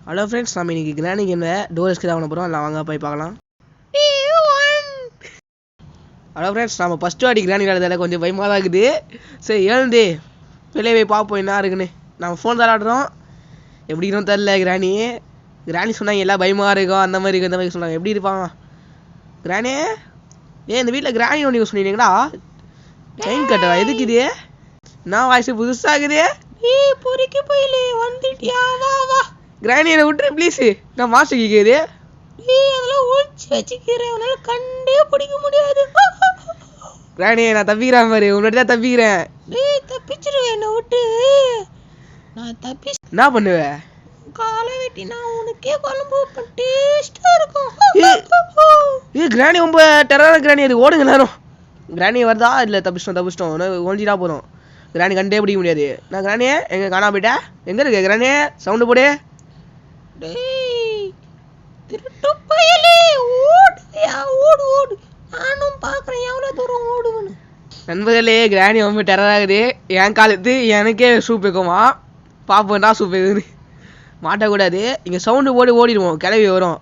Hello friends, நம்ம இன்னைக்கு கிராணி கேமில் டோர் எஸ்கேப் பண்ண போகிறோம். எல்லாம் வாங்க போய் பார்க்கலாம். ஹலோ ஃப்ரெண்ட்ஸ், நம்ம ஃபஸ்ட்டு வாட்டி கிராணி விளையாடுறதால கொஞ்சம் பயமாக தான் இருக்குது. சரி எழுந்து வெளியே போய் பார்ப்போம் என்ன இருக்குன்னு. நம்ம ஃபோன் தான் விளாடுறோம், எப்படின்னு தெரில. கிராணி சொன்னாங்க எல்லாம் பயமாக இருக்கும், அந்த மாதிரி இருக்கும், இந்த மாதிரி சொன்னாங்க. எப்படி இருப்பாங்க கிராணி? இந்த வீட்டில் கிராணி ஒன்று சொன்னீங்களா? செயின் கட்டவா? எதுக்கு இது? நான் வாய்ஸ் புதுசாகுது. பொறிக்க போயில வந்துட்டியா? வா வா கிராணி, என்னை விட்டுரு ப்ளீஸ். நான் மாஸ்டர் கேட்குது. அதெல்லாம் ஒழிச்சு வச்சுக்கிறேன், உன்னால கண்டே பிடிக்க முடியாது. கிராணி, நான் தப்பிக்கிறேன் மாதிரி, உன்னோட தான் தப்பிக்கிறேன். தப்பிச்சிருவேன் என்னை விட்டு. நான் தப்பி என்ன பண்ணுவேன்? காலை வெட்டி நான் உனக்கே குழம்பு டேஸ்டா இருக்கும். கிராணி ரொம்ப டெரரான கிராணி, அது ஓடுங்க நேரம். கிராணி வருதா? இல்லை தப்பிச்சிட்டோம் ஒழிஞ்சிட்டா போதும். கிராணி கண்டே பிடிக்க முடியாது. நான் கிராணியே எங்கே காணா போயிட்டா? எங்கே இருக்கு கிராணியே? சவுண்டு போடு. திருட்டு பயலே, ஓடுவியா? ஓடு ஓடு, நானும் பார்க்குறேன் எவ்வளோ தூரம் ஓடுவேன்னு. நண்பர்களே, கிராணி ரொம்ப டெரராகுது. என் காலத்து எனக்கே சூப் வைக்குமா? பாப்போம்டா சூப் வைக்குதுன்னு. மாட்டக்கூடாது. இங்கே சவுண்டு போட்டு ஓடிடுவோம். கிளவி வரும்,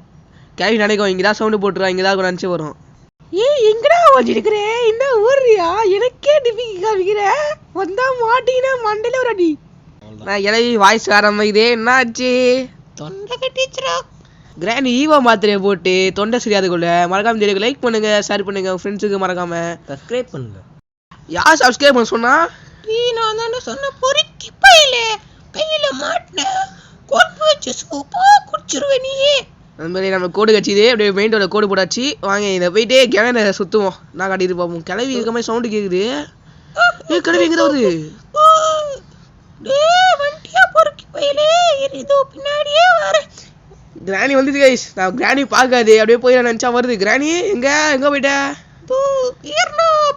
கிளவி நினைக்கும் இங்கே தான் சவுண்டு போட்டுருவோம், இங்கே தான் நினச்சி வரும். எங்கடா வச்சிருக்கிறேன்? என்ன ஊர்றியா? எனக்கே டிபிக்கு காமிக்கிற. வந்தா மாட்டீங்கன்னா மண்டையில ஒரு அடி. நான் கிளவி வாய்ஸ் வேற மாதிரி. என்ன ஆச்சு? தொண்டை கட்டிச்சுரா. கிராணி ஈவா மாத்திரையை போட்டு தொண்டை சரியாதுக்குள்ள. மறக்காம தெரியுங்க, லைக் பண்ணுங்க, ஷேர் பண்ணுங்க, உங்க ஃப்ரெண்ட்ஸுக்கு மறக்காம சப்ஸ்கிரைப் பண்ணுங்க. யார் சப்ஸ்கிரைப் பண்ண சொன்னா? நான் தானே சொன்ன. பொறுக்கி பையில கையில மாட்டின கொண்டு வச்சு சூப்பா குடிச்சிருவேன் நீயே. அந்த மாதிரி நம்ம கோடு கட்சிது. அப்படியே மெயின்டோட கோடு போட்டாச்சு. வாங்க இதை போயிட்டே கிணறு சுற்றுவோம். நான் காட்டிட்டு பார்ப்போம். கிளவி இருக்க மாதிரி சவுண்டு கேட்குது. கிளவி எங்கே தான் வருது? வண்டியா பொறுக்கி பையிலே இதோ பின்னாடியே வரேன். கிராணி வந்துச்சு கைஸ். நான் கிராணி பார்க்காது, அப்படியே போய் நினச்சா வருது. கிராணி எங்கே போயிட்ட?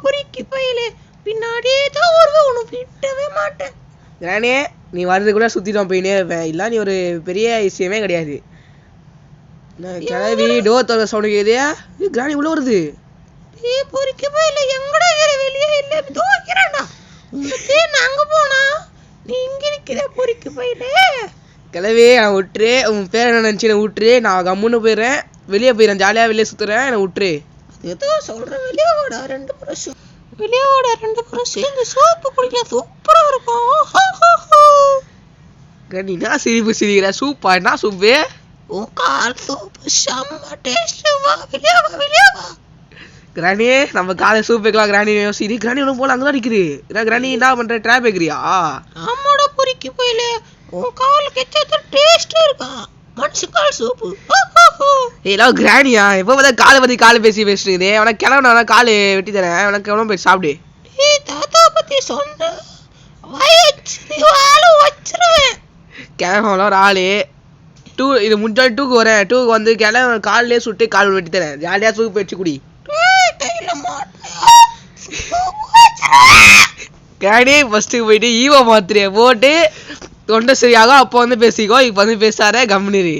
பொறுக்கி பையிலே பின்னாடியே தான் வருவேன், உனக்கு விட்டவே மாட்டேன். கிராணி, நீ வர்றது கூட சுற்றிட்டு போயினே இருப்பேன். இல்லை நீ ஒரு பெரிய விஷயமே கிடையாது. கிளவி டோர் தர சவுண்டு கேக்குது. கிராணி உள்ள வருது. பொறுக்கி பையில எங்கடா வெளியே இல்லை தோக்கிறேன்டா. நாங்க போனா நீ இங்க நிக்கிற பொறுக்கி பையில. கிளவி நான் விட்டுரு. உன் பேர் என்ன நினச்சி விட்டுரு. நான் கம்முன்னு போயிடுறேன், வெளியே போயிடுறேன், ஜாலியாக வெளியே சுற்றுறேன். என்னை விட்டுரு. ஏதோ சொல்கிறேன். வெளியே ஓட ரெண்டு பேரும் சேர்ந்து சோப்பு குடிக்கலாம், சூப்பராக இருக்கும். கிராணி என்ன சிரிப்பு சிரிக்கிற? சூப்பா? என்ன சூப்பு? உன் கால் சூப்பு செம்ம டேஸ்ட். வா வெளியே வா. கிராணி, நம்ம காலை சூப் வைக்கலாம். கிராணி யோசிக்கிறீ. கிராணி ஒன்று போல அங்கதான் நிற்குது. கிராணி என்ன பண்ற? ட்ராப் வைக்கிறியா? ஆமாடா பொறுக்கி போயில. உன் கால் கெச்சா டேஸ்டா இருக்கா மனுஷ கால் சூப்பு. ஏலோ கிராணியா, எப்போ பார்த்தா காலை பற்றி பேசிட்டு அவனை கிளம்புனா காலு வெட்டி தரேன். உனக்கு எவ்வளோ போய் சாப்பிடு. தாத்தா பத்தி சொன்ன வச்சிருவேன். கிளம்பலாம் ஒரு ஆளு இது முடிஞ்சாலும் 2க்கு வரேன். 2க்கு வந்து கிளம்ப காலிலே சுட்டு கால் வெட்டி தரேன். ஜாலியாக சூப் வச்சு குடி. கிராணி ஃபர்ஸ்ட்டுக்கு போயிட்டு ஈவோ மாத்திரையை போட்டு தொண்டை சரியாகும், அப்போ வந்து பேசிக்கோ. இப்போ வந்து பேசாத, கம்முனிரு.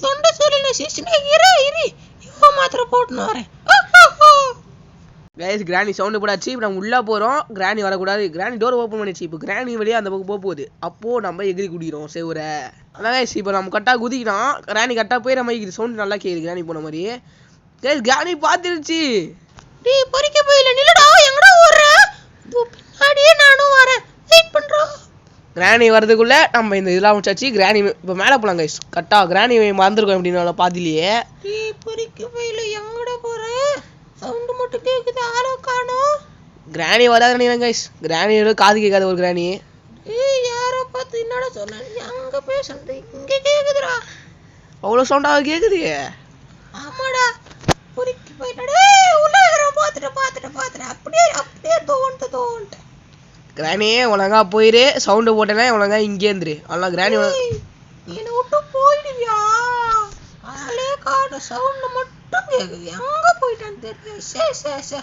தொண்டை சரியில்லை ஈவோ மாத்திரை போட்டுன்னு வரேன். கைஸ், கிராணி சவுண்டு போடாச்சு. இப்போ நம்ம உள்ளே போகிறோம். கிராணி வரக்கூடாது. கிராணி டோர் ஓப்பன் பண்ணிச்சு. இப்போ கிராணி வெளியே அந்த பக்கம் போகுது. அப்போது நம்ம எகிரி குடிக்கிறோம் சேவர. அதான் கைஸ், இப்போ நம்ம கரெக்டாக குதிக்கிறோம். கிராணி கரெக்டாக போயிட மாதிரி சவுண்டு நல்லா கேட்குது. கிராணி போன மாதிரி. கைஸ், கிராணி பார்த்துருச்சு. பொறிக்க போயில நில்லடா. எங்கடா ஓடுற? பின்னாடியே நானும் வரேன், வெயிட் பண்றோம். கிராணி வரதுக்குள்ள நம்ம இந்த இதெல்லாம் முடிச்சாச்சு. கிராணி இப்போ மேலே போகலாம் கைஸ். கரெக்டாக கிராணி மறந்துருக்கோம் எப்படின்னு பாதிலேயே. பொறிக்க போயில எங்கடா போற? சவுண்டு மட்டும் கேக்குது, ஆளோ காணோம். கிராணி வராது நினைக்கிறேன் கைஸ். கிராணி காது கேட்காத ஒரு கிராணி. யாரை பார்த்து என்னடா சொன்ன? அங்க பேசுறது இங்க கேக்குதுடா. அவ்வளோ சவுண்டாக கேட்குது. ஆமாடா பொறிக்க போயிலடே. உள்ள பார்த்துட்டு அப்படியே தோன்ட்டு. கிராணி ஒழுங்கா போயிரு. சவுண்டு போட்டேன்னா ஒழுங்கா இங்கே இருந்துரு. அதெல்லாம் கிராணி என்னை விட்டு போயிடுவியா? ஆளே காட்ட சவுண்டு மட்டும் கேக்குது, எங்க போயிட்டான்னு தெரியல.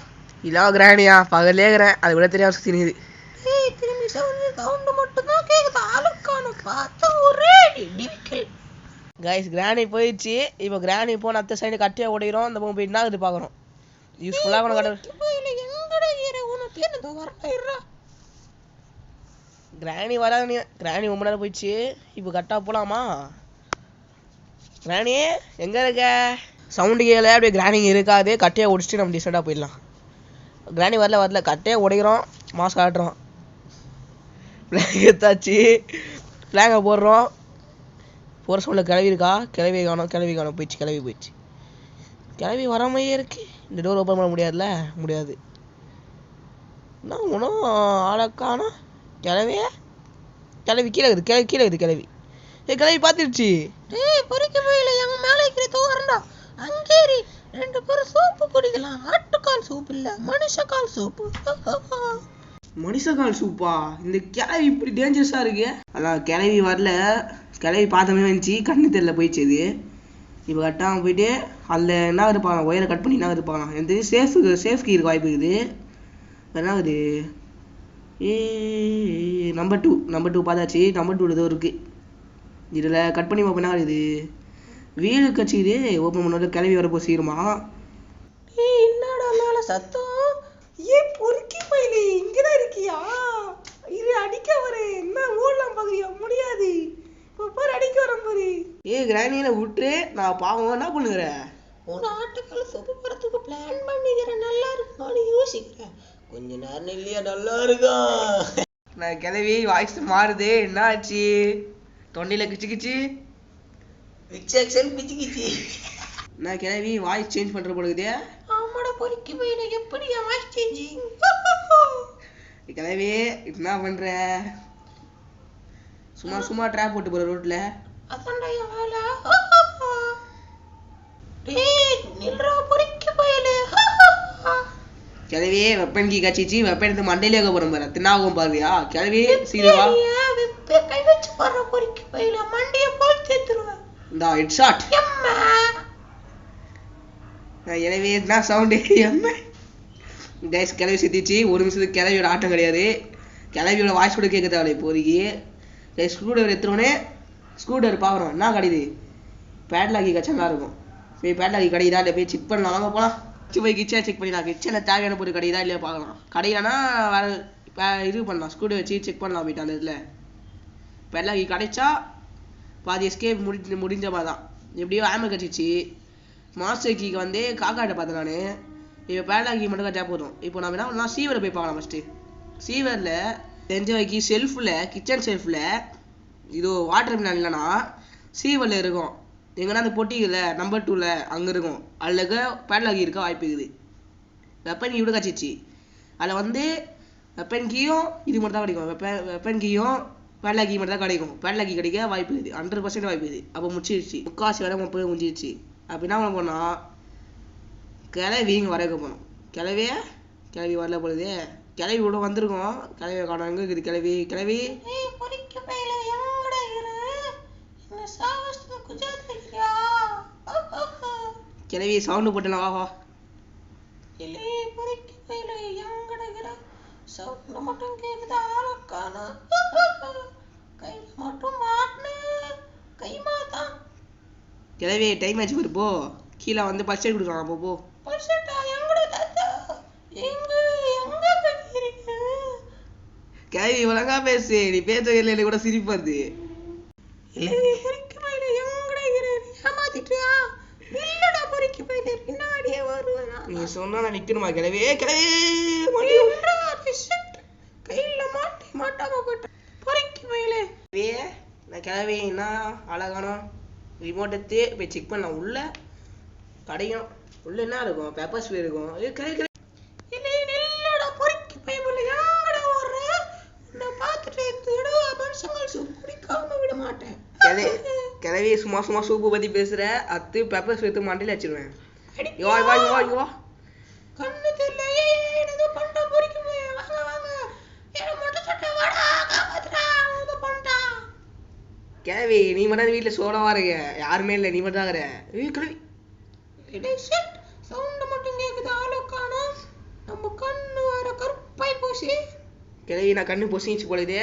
இல்லா கிராணியா பகலே இருக்கிறேன், அது விட தெரியாம சுத்தினுது. திரும்பி சவுண்டு மட்டும் தான் கேக்குது, ஆளுக்கான பார்த்தா ஒரே டிவிக்கல். கைஸ், கிராணி போயிடுச்சு. இப்போ கிராணி போன அத்த சைடு கட்டியா ஓடிக்கிறோம். இந்த பக்கம் போய் என்ன இது பார்க்குறோம். யூஸ்ஃபுல்லாக கூட எங்கடா உனக்கு என்ன வரா? கிராணி வராது. கிராணி ரொம்ப நேரம் போயிடுச்சு. இப்போ கரெக்டாக போகலாமா? கிராணி எங்கே இருக்க? சவுண்டு கேட்கல, அப்படியே கிராணிங்க இருக்காது. கட்டையை உடிச்சிட்டு நம்ம டிசெண்டாக போயிடலாம். கிராணி வரல கட்டையை உடைக்கிறோம், மாஸ்க் காட்டுறோம், ஃப்ளாக் எடுத்தாச்சு, ஃப்ளாகை போடுறோம். போகிற சவுண்டில் கிளவி இருக்கா? கிளவி காணும் போயிடுச்சு. கிளவி வர மாதிரியே இருக்கு. இந்த டோர் ஓப்பன் பண்ண முடியாதுல்ல? முடியாது. என்ன ஒன்றும் ஆளக்கானா? கிளவி கீழே இருக்குது. கிளவி பார்த்துருச்சு. பொறிக்க போயில எங்க மேலே இருக்கிற தோறண்டா அங்கேரி 2 பேரும் சூப்பு குடிக்கலாம். ஆட்டுக்கால் சூப் இல்ல, மனுஷக்கால் சூப்பு. மனுஷக்கால் சூப்பா? இந்த கிளவி இப்படி டேஞ்சரஸா இருக்கு. அதான் கிளவி வரல, கிளவி பார்த்தமே வந்துச்சு, கண்ணு தெரியல போயிடுச்சு. இது இப்போ கட்டாமல் போயிட்டு அதில் என்ன இருப்பாங்க, ஒயரை கட் பண்ணி என்ன இருப்பாங்க. எந்த சேஃப்க்கு இருக்க வாய்ப்பு இருக்குது. என்ன ஆகுது? நம்பர் 2 பார்த்தாச்சு. நம்பர் 2 ஏதோ இருக்குது. இதில் கட் பண்ணி பார்ப்போம். என்ன ஆகுது? வீடு கட்சிக்குது. ஓப்பன் பண்ண கிளவி வரப்போ சீருமா. என்னடா மேல சத்தம்? பொறுக்கி பையில இங்கதான் இருக்கியா? இரு அடிக்க வரேன். என்ன ஓடலாம் பாக்குறியா? முடியாது. அடிக்க வரேன் பாரு. கிராணியில விட்டு நான் பாவம் என்ன பண்ணுகிற? உன் ஆட்டுக்கால சூப்பு போறதுக்கு பிளான் பண்ணிக்கிறேன். நல்லா இருக்குமான்னு யோசிக்கிறேன். கொஞ்ச நேரம் இல்லையா? நல்லா இருக்கா? நான் கிளவி வாய்ஸ் மாறுது. என்ன ஆச்சு? தொண்டையில கிச்சு நான் கிளவி வாய்ஸ் சேஞ்ச் பண்ற பொழுது. ஆமாடா பொறுக்கி பையில எப்படி வாய்ஸ் சேஞ்சிங்? கிளவி என்ன பண்ற? சும்மா ட்ராப் போட்டு போற ரோட்ல. அதான்டா என் வேலை. நில்றா பொறுக்கி பையில. கிளவி வெப்பன் கீ கச்சிச்சு. வெப்பன் எடுத்து மண்டையிலே போறோம் பாரு. தின்னாகும் பாருயா கிளவி. சீரியவா கை வச்சு பாரு பொறுக்கி பையில. மண்டைய போல் தேத்துருவேன். இந்த ஹெட் ஷாட். கிளவி என்ன சவுண்டு? கிளவி செத்திச்சு. ஒரு நிமிஷத்துக்கு கிளவியோட ஆட்டம் கிடையாது. கிளவியோட வாய்ஸ் கூட கேட்க தேவையில்லை இப்போதைக்கு. ஸ்க்ரூ டிரைவர் எடுத்துனோடனே ஸ்க்ரூ டிரைவர் பார்க்குறோம். என்ன கிடையாது? பேட்லாக்கி கச்சா நல்லா இருக்கும். போய் பேட்லாக்கி கிடைக்குதா இல்லை போய் செக் பண்ணலாம். வாங்க போகலாம். போய் கிச்சனை செக் பண்ணிடலாம். கிச்சனில் தேவையான பொருள் கிடைக்குதா இல்லையா பார்க்கலாம். கிடைக்கலன்னா வேறு இது பண்ணலாம். ஸ்க்ரூ டிரைவர் வச்சு செக் பண்ணலாம். போயிட்டு அந்த இதில் பேட்லாக்கி கிடைச்சா பாதி எஸ்கேப் முடிஞ்ச மாதிரி தான். எப்படியோ ஆமர் கட்சிச்சு. மாஸ்டர் கீக்கு வந்து காக்காட்ட பார்த்தேன் நான். இப்போ பேட்லாக்கி மட்டும் கட்டா போதும். இப்போ நம்ம என்ன பண்ணலாம்? சீவரை போய் பார்க்கலாம். ஃபஸ்ட்டு சீவரில் தெரிஞ்ச வைக்கி செல்ஃபில், கிச்சன் செல்ஃபில் இது வாட்டர் மிலான் இல்லைன்னா சீவரில் இருக்கும். எங்கன்னா அந்த பொட்டியில் நம்பர் 2ல் அங்கே இருக்கும். அதில் பேட்லாக்கி இருக்க வாய்ப்பு இருக்குது. வெப்பன் கீ கூட கச்சிச்சு. அதில் வந்து வெப்பன் கீயும் இது மட்டும் தான் கிடைக்கும். வெப்பன் கீயும் பேட்லாக்கி மட்டும் தான் கிடைக்கும். பேட்லாக்கி கிடைக்க வாய்ப்பு இருக்குது. 100% வாய்ப்பு இருக்குது. அப்போ முடிச்சிருச்சு. முக்காசி வரை 30 முடிஞ்சிருச்சு. அப்போ என்ன பண்ண போனால் கிளவி இங்கே வரைக்க போகணும். கிளவி வரல பொழுது. கிளவி கூட வந்திருக்கோம். கிளவி காணும். எங்கே இருக்குது கிளவி? கிளவி சவுண்டு போட்டேன். வா கிளவி டைம் ஆச்சு பாரு. போ கீழே வந்து பர்செட் கொடுக்கலாம். போ கிளவி ஒழுங்கா பேசு. நீ பேச இல்லை கூட சிரிப்பாது. நீ சொன்னா நான் நிக்கணுமா கிளவி? நான் கிளவி என்ன அழகானோ ரிமோட் எடுத்து போய் செக் பண்ணலாம். உள்ள கிடைக்கும். உள்ள என்ன இருக்கும்? பேப்பர்ஸ் இருக்கும். கிளவி சும்மா சூப்பு பத்தி பேசுற. அத்து பேப்பர்ஸ் எடுத்து மண்டையில வச்சிருவேன். வா கண்ணு தெரியல பண்ண பொறுக்கி வாங்க கிளவி நீ மட்டும் வீட்டுல சோழவா இருக்க. யாருமே இல்லை. நீ மட்டும் தான் இருக்கிற. கிளவி சவுண்ட் மட்டும் கேக்குது. ஆளுக்கான நம்ம கண்ணு வர கருப்பாய் போச்சு. கிளவி நான் கண்ணு பொசிச்சு போடுது.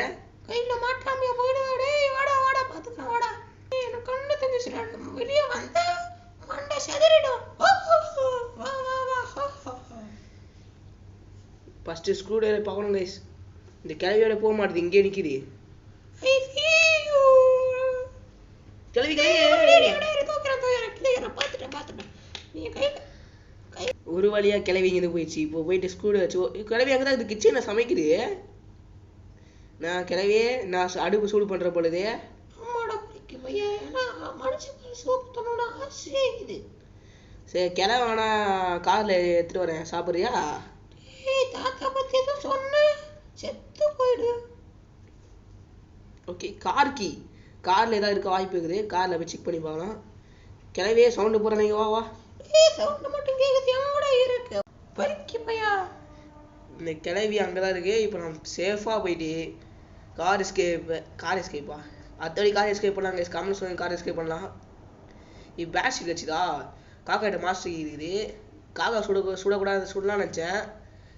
கையில மாட்டாமையா போயிடுவாடே. வாடா பாத்துக்கலாம். வாடா எனக்கு கண்ணு தெரிஞ்சுச்சுடா. வெளியே வந்த மண்டை செதறிடும். ஃபர்ஸ்ட் ஸ்க்ரூ டிரைவர் பார்க்கணும் கைஸ். இந்த கிளவியோட போக மாட்டேது. இங்கே நிக்குது. கிளவி நான் பார்த்துட்டேன். நீ கை ஒரு வழியா கிளவி இருந்து போயிடுச்சு. இப்போ போயிட்டு ஸ்கூல் வச்சு கிளவி அங்கே தான் இது கிச்சனில் சமைக்குது. நான் கிளவியே நான் அடுப்பு சூடு பண்ற பொழுது அம்மாடா பொறுக்கி பையன். ஏன்னா மனுஷன் சோப்பு தன்னோட ஆசையே இது. சரி கிளவி வேணா காரில் எடுத்துட்டு வரேன், சாப்பிட்றியா? ஏய் தாத்தா பத்தி ஏதோ சொன்னேன், செத்து போயிடு. ஓகே காரில் ஏதாவது இருக்க வாய்ப்பு இருக்குது, காரில் போய் செக் பண்ணி பார்க்கலாம். கிளவியே சவுண்டு போகிறேன், நீங்கள் வா. ஏய் சவுண்ட் மட்டும் கேக்குது, எங்கடா இருக்கு பொறுக்கி பையா? இந்த கிளவி அங்கே தான் இருக்கு. இப்போ நான் சேஃபாக போயிட்டு கார் எஸ்கேப்பா அத்தடி கார் எஸ்கேப் பண்ணலாம். கமெண்ட் சொல்லி கார் எஸ்கேப் பண்ணலாம். இப்போ பேட்ரி வச்சுதா காக்காட்ட மாஸ்டர் இருக்குது. காக்கா சுடக்கூடாது நினச்சேன்.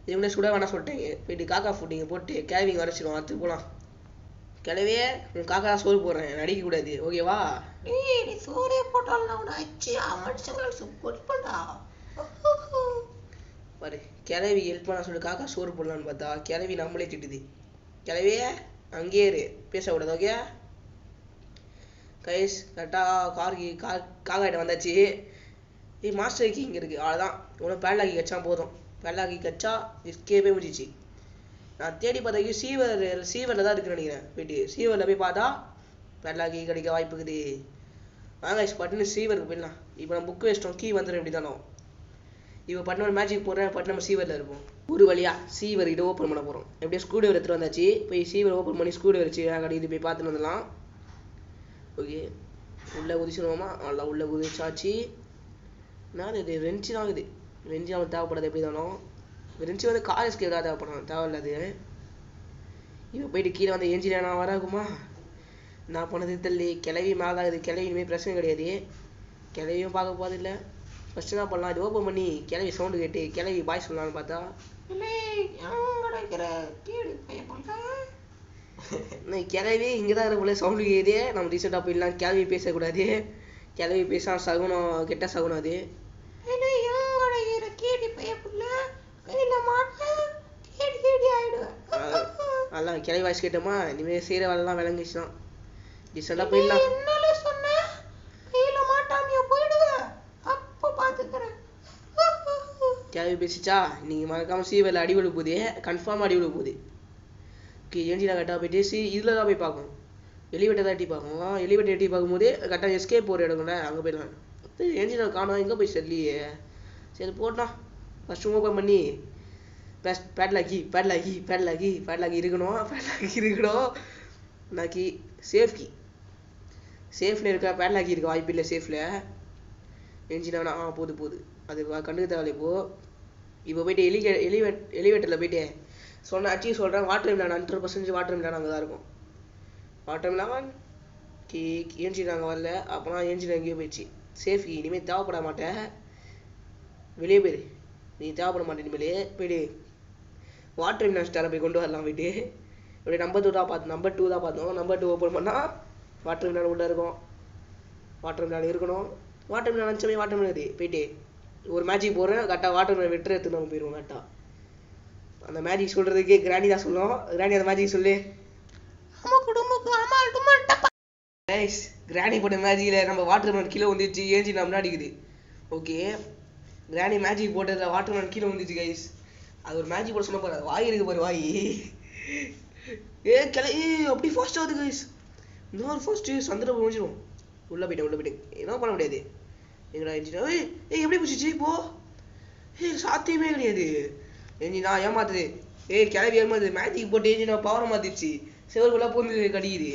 இது முன்னாடி சுட வேணாம் சொல்லிட்டேங்க. போயிட்டு காக்கா ஃபுட்டிங்க போட்டு கிளவிங்க வரைச்சிடும். அடுத்து போகலாம். கிளவியே உன் காக்கா சோறு போடுறேன், நடிக்கக்கூடாது, ஓகேவா? நீ சோறே போட்டாலும் நான் அடிச்சு மனுஷங்களுக்கு பொறிப்பண்டா. பாரு கிளவி ஹெல்ப் பண்ண சொல்லி காக்கா சோறு போடலான்னு பார்த்தா கிளவி நம்மளே திட்டுது. கிளவியே அங்கேயே இரு, பேசக்கூடாது, ஓகே? கைஸ் கரெக்டாக காக்காட்ட வந்தாச்சு. மாஸ்டர் கீ இங்கே இருக்குது, அவ்வளோதான். உனக்கு பேட்லாக்கி கச்சா போதும். பேட்லாக்கி கச்சா எஸ்கேப்பே முடிஞ்சிச்சு. நான் தேடி பார்த்தா சீவரில் தான் இருக்குன்னு நினைக்கிறேன். போயிட்டு சீவரில் போய் பார்த்தா பேட்லாக்கி கிடைக்க வாய்ப்பு இருக்குது. வாங்க பட்டுன்னு சீவருக்கு போயிடலாம். இப்போ நம்ம புக்கு வச்சிட்டோம், கீ வந்துடும் எப்படி தானோ. இப்போ பட்டு ஒரு மேஜிக் போடுறேன், பட்டு நம்ம சீவரில் இருப்போம். ஒரு வழியாக சீவர் இதை ஓப்பன் பண்ண போகிறோம். எப்படியோ ஸ்க்ரூ டிரைவர் எடுத்துகிட்டு வந்தாச்சு. போய் சீவர் ஓப்பன் பண்ணி ஸ்க்ரூ டிரைவர் வச்சு இது போய் பார்த்துட்டு வந்துடலாம். ஓகே உள்ளே குதிச்சிடுவோமா? நல்லா உள்ளே குதிச்சாச்சு. நான் இது ரெஞ்சு தான் இருக்குது. ரெஞ்சு அவனுக்கு தேவைப்படாது எப்படி தானோ. ரெஞ்சு வந்து கார் எஸ்கேப் தான் தேவையில்லாது. இப்போ போயிட்டு கீழே வந்து என்ஜினியர் நான் வராகுமா? நான் போனது தள்ளி கிளவி மேலே தான் இருக்குது. கிளவி இனிமேல் பிரச்சனை கிடையாது. கிளவியும் பார்க்க போகிறது இல்லை. ஃபஸ்ட்டு என்ன பண்ணலாம், இது ஓப்பன் பண்ணி கிளவி சவுண்டு கேட்டு கிளவி பாய் சொல்லலான்னு பார்த்தா கிளவி இங்கே தான் இருக்க சவுண்டு கேட்குது. நம்ம ரீசெண்டாக போயிடலாம். கிளவி பேசக்கூடாது. கிளவி பேச சகுனம், கெட்ட சகுனம் அது. அதெல்லாம் கிளவி வாய்ஸ் கேட்டோமா, இனிமேல் செய்கிற வேலைலாம் விளங்கிச்சுதான். ரீசெண்டாக போயிடலாம். கிளவி பேசிச்சா நீங்கள் மறக்காமல் சீவரில் அடி விழ போகுது, கன்ஃபார்மாக அடி விழ போகுது. ஓகே என்ஜினா கரெக்டாக போயிட்டு இதில் தான் போய் பார்க்கணும். எலிவேட்டர் தான் எட்டி பார்க்கணும். எலிவேட்டர் எட்டி பார்க்கும்போது கரெக்டாக எஸ்கேப் போகிற இடம்ல அங்கே போயிடலாம். என்ஜினியர் காணும், எங்கே போய் சரிலையே. சரி போட்டோம். ஃபஸ்ட்டு ஓப்பன் பண்ணி பேட்லாக்கி இருக்கணும். நாக்கி சேஃப்கி சேஃப்ல இருக்க பேட்லாக்கி இருக்க வாய்ப்பு இல்லை. சேஃபில் என்ஜினா போகுது அது கண்டுக்க தேவையில்லை. இப்போ போயிட்டு எலிவேட்டரில் போயிட்டு அச்சு சொல்கிறேன். வாட்டர் மிலான் 100% வாட்டர் மிலான் அங்கே தான் இருக்கும். வாட்டர் மிலான் என்ஜின் அங்கே வரல. அப்போனா என்ஜின் அங்கேயே போயிடுச்சு. சேஃப்கி இனிமேல் தேவைப்பட மாட்டேன். வெளியே போயிடு, நீ தேவைப்பட மாட்டேன். இனிமேலே போயிடு வாட்டர் மிலான் ஸ்டாரை போய் கொண்டு வரலாம். போயிட்டு இப்படி நம்பர் 2 தான் பார்த்தோம். நம்பர் 2 ஓப்பன் பண்ணால் வாட்டர் மிலான் உள்ளே இருக்கும். வாட்டர் மிலான் இருக்கணும். வாட்டர் மிலான் நினச்சமே வாட்டர் மிலான் இருக்குது. போயிட்டு ஒரு மேஜிக் போடுறேன், கரெக்டாக வாட்டர் மிலான் வெட்டுற எடுத்து நம்ம போயிடுவோம். கரெக்டாக அந்த மேஜிக் சொல்கிறதுக்கு கிராணி தான் சொல்லுவோம். கிராணி அந்த மேஜிக் சொல்லு. கிராணி போட்ட மேஜிக்கில் நம்ம வாட்டர் மிலான் கீழே வந்துச்சு. ஏஞ்சி நம்ம முன்னாடிக்குது. ஓகே கிராணி மேஜிக் போட்டதில் வாட்டர் மிலான் கீழே வந்துச்சு கைஸ். அது ஒரு மேஜிக் போட சொன்ன பாரு, வாய் இருக்கு பாரு வாய். அப்படி ஃபாஸ்ட் ஆகுது கைஸ். இன்னொரு ஃபர்ஸ்ட்டு சந்திர முடிஞ்சிடும். உள்ளே போயிட்டேன் என்ன பண்ண முடியாது. எங்கடா என்ஜினா எப்படி பிடிச்சிச்சு இப்போ? சாத்தியமே கிடையாது. என்ஜினா ஏமாத்துது. கிளவி ஏமாத்துது. மேஜிக் போட்டு என்ஜினா பவரை மாத்திடுச்சு. செவருக்குள்ள போந்து கடிக்குது.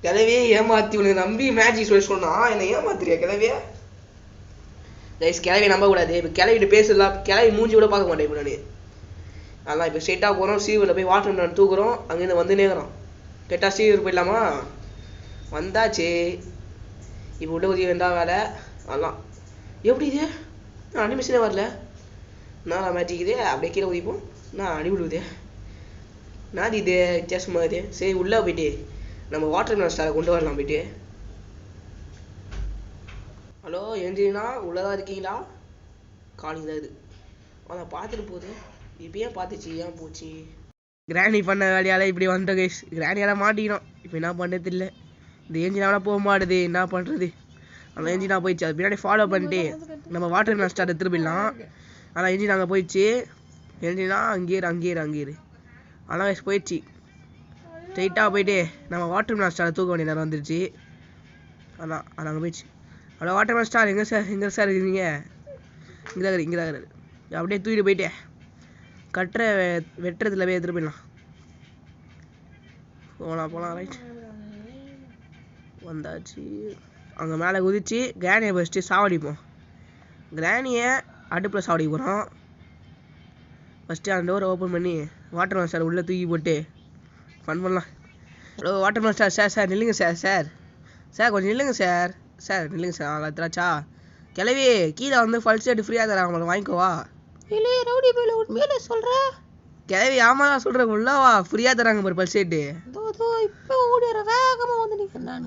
கிளவியே ஏமாத்தி உனக்கு நம்பி மேஜிக் சொல்லி சொன்னா என்ன ஏமாத்துறியா கிளவியா? கைஸ் கிளவி நம்ப கூடாது. இப்போ கிளவிட்டு பேசலாம். கிளவி மூஞ்சி கூட பார்க்க மாட்டேன். இப்போ நான் அதெல்லாம் இப்போ ஸ்ட்ரெயிட்டாக போகிறோம். சீவரில் போய் வாட்டர் மிலான் தூக்குறோம். அங்கேருந்து வந்து நேர்றோம். கேட்டால் சீவர் போயிடலாமா? வந்தாச்சு. இப்போ உள்ள உதவி வந்தால் வேலை. அதெல்லாம் எப்படி இது? நான் அனிமேஷனே வரல. நான் மேஜிக் இது அப்படியே கீழே உதிப்போம். நான் அடி விடுவுதே. நான் இது வித்தியாசமாக இது. சரி உள்ளே போயிட்டு நம்ம வாட்டர் மிலான் ஸ்டாரை கொண்டு வரலாம். போயிட்டு ஹலோ என்ஜினா உள்ளதாக இருக்கீங்களா? காலிங் தான் இது. அதான் பார்த்துட்டு போகுது. இப்போ ஏன் பார்த்துச்சு, ஏன் போச்சு? கிராணி பண்ண வேலையால இப்படி வந்துட்டோம் கைஸ். கிராணியால மாட்டிக்கணும். இப்போ என்ன பண்ணுறது இல்லை. இந்த என்ஜினால போக மாட்டுது, என்ன பண்ணுறது. அந்த என்ஜினா போயிடுச்சு. அது பின்னாடி ஃபாலோ பண்ணிட்டு நம்ம வாட்டர் மேன் ஸ்டார் எடுத்துட்டு போயிடலாம். ஆனால் என்ஜின் அங்கே போயிடுச்சு. என்ஜினா அங்கேயிரு. ஆனால் கைஸ் போயிடுச்சு. ஸ்ட்ரைட்டாக போயிட்டு நம்ம வாட்டர் மேன் ஸ்டாரை தூக்க வேண்டிய நேரம் வந்துருச்சு. அதான் அது அங்கே போயிடுச்சு. அவ்வளோ வாட்டர் மேன் ஸ்டார் எங்கே சார் இருக்கிறீங்க? இங்கே தான் இருக்கிறது. அப்படியே தூக்கிட்டு போயிட்டு வெட்டுறதுல போய் எடுத்துட்டு போயிடலாம். போகலாம் ரைட். வந்தாச்சு. அங்கே மேலே குதிச்சு கிராணியை ஃபஸ்ட்டு சாவடிப்போம். கிராணியை அடுப்பில் சாவடிக்க போகிறோம். ஃபஸ்ட்டு அந்த டோரை ஓப்பன் பண்ணி வாட்டர் மேன் ஸ்டார் உள்ளே தூக்கி போட்டு ஃபன் பண்ணலாம். Hello water man star sir நில்லுங்க சார் கொஞ்சம் நில்லுங்க சார் நில்லுங்க சார். கத்துறாச்சா கிளவி கீழே வந்து ஃபல்ஸ் செட் ஃப்ரீயாக தராங்க, உங்களுக்கு வாங்கிக்கோவா. இல்லை ரவுடி மேலே உண்மையிலே சொல்கிறேன். கிளவி ஆமாம் தான் சொல்கிறேன், உள்ளவா ஃப்ரீயாக தராங்க ஒரு பல்ஸ் செட்டு. இப்போ ஓடிற வேகமாக வந்து நிற்கிறேன் நான்.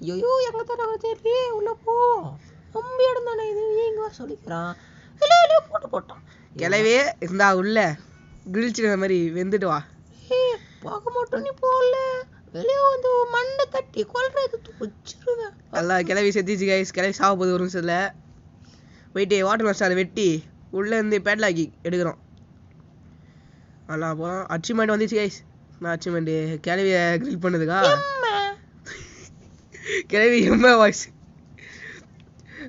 ஐயோ எங்கே தராங்க தெரியலையே. உள்ளே போ, நம்ம இடம் தானே இது, எங்கே சொல்லிக்கிறான். இல்லை போட்டான் கிளவி இருந்தா உள்ள கிரில் சிக்கன் மாதிரி வெந்துட்டு வா. பார்க்க மாட்டோம், நீ போகல வெளியே வந்து மண்ணை தட்டி கொல்றது வச்சிருவேன். எல்லாம் கிளவி செத்திச்சு கைஸ். கிளவி சாக போகுது ஒரு நிமிஷத்தில். போயிட்டு வாட்டர் மேன் ஸ்டாரை வெட்டி உள்ளேருந்து பேட்லாக்கி எடுக்கிறோம். அதெல்லாம் போகிறோம். அச்சீவ்மெண்ட் வந்துச்சு கைஸ். நான் அச்சீவ்மெண்ட்டு கிளவியை கிரில் பண்ணதுக்கா கிளவி எம்ம வாய்ஸ்.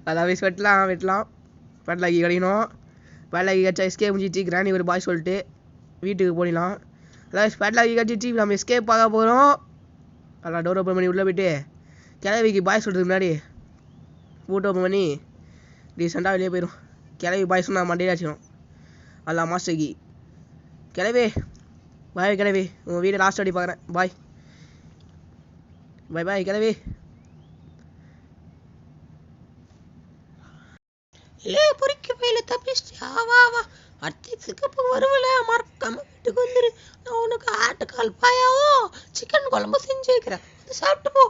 அதாவது வெட்டலாம் பேட்லாக்கி கிடைக்கணும். பேட்லாக்கி கட்சா எஸ்கே முடிஞ்சிச்சு. கிராணி ஒரு பாய் சொல்லிட்டு வீட்டுக்கு போயிடலாம். அதாவது பேட்லாக்கி கட்டிச்சு. நம்ம எஸ்கேப் பார்க்க போகிறோம். அதெல்லாம் டோர் ஓப்பன் பண்ணி உள்ளே போயிட்டு கிளவிக்கு பாய் சொல்கிறதுக்கு முன்னாடி பூட் ஓப்பன் பண்ணி ரீசெண்டாக வெளியே போயிடும். கிளவி பாய் சொன்னால் மண்டையில் ஆச்சிடும். அதெல்லாம் மாஸ்டர்கி கிளவி பாய். கிளவி உங்கள் வீடு லாஸ்ட் அடி பார்க்குறேன். பாய் கிளவி. இல்லை பொறுக்கி பையில தப்பிச்சிட்டியா? வா அடுத்ததுக்கு வருவல மறக்காம வீட்டுக்கு வந்துரு. நான் உனக்கு ஆட்டுக்கால் பாயாவும் சிக்கன் குழம்பு செஞ்சு வைக்கிறேன், சாப்பிட்டு போ.